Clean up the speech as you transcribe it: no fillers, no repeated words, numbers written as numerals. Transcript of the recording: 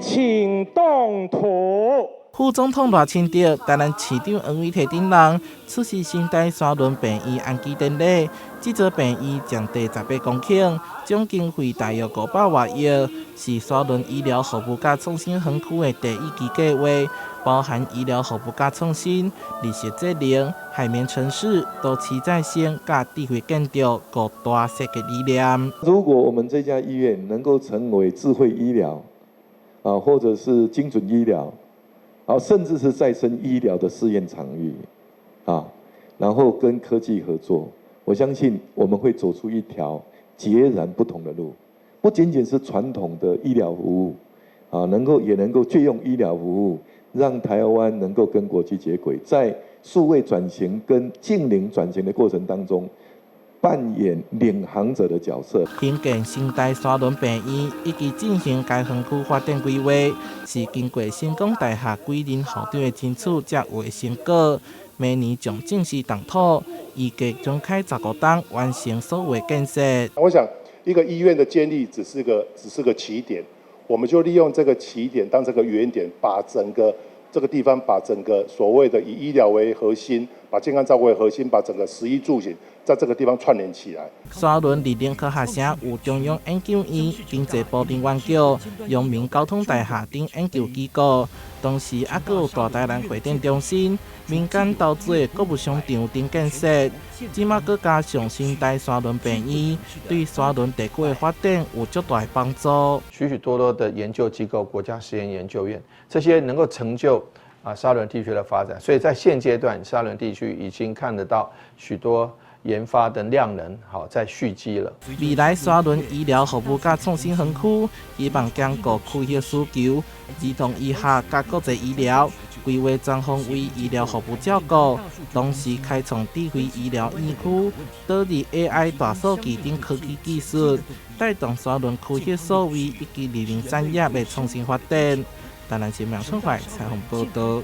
请动土。副总统赖清德、台南市长黄伟綽等人出席新台沙仑病院安基典礼。这座病院占地18公顷，总经费大约500多亿，是沙仑医疗服务甲创新园区的第一期计划，包含医疗服务甲创新、绿色节能、海绵城市、都市再生甲智慧建筑五大设计理念。如果我们这家医院能够成为智慧医疗，或者是精准医疗。甚至是再生医疗的试验场域，然后跟科技合作，我相信我们会走出一条截然不同的路，不仅仅是传统的医疗服务，也能够借用医疗服务，让台湾能够跟国际接轨，在数位转型跟净零转型的过程当中，扮演领航者的角色。兴建新台沙仑病院以及进行该园区发展规划，是经过成功大厦几任校长的争取才有的成果。明年将正式动土，预计将开15栋完成所有建设。我想，一个医院的建立只是个起点，我们就利用这个起点当这个原点，把整个这个地方，把整个所谓的以医疗为核心，把健康照顾为核心，把整个食衣住行在这个地方串联起来。沙仑理联科学城有中央研究院、经济部等院局、阳明交通大厦等研究机构，同时也有大台南会展中心、民间投资的购物商场等建设。即马佮加上新台沙仑病院，对沙仑地区的发展有较大的帮助。许许多多的研究机构、国家实验研究院，这些能够成就沙仑地区的发展，所以在现阶段，沙仑地区已经看得到许多研发的量能在蓄积了。未来沙仑医疗服务甲创新园区，希望兼顾区域需求，儿童医学甲国际医疗，规划专项为医疗服务照顾，同时开创智慧医疗院区，导入 AI 大数据等科技技术，带动沙仑区域所位以及利林产业的创新发展。台南新闻创会采访报道。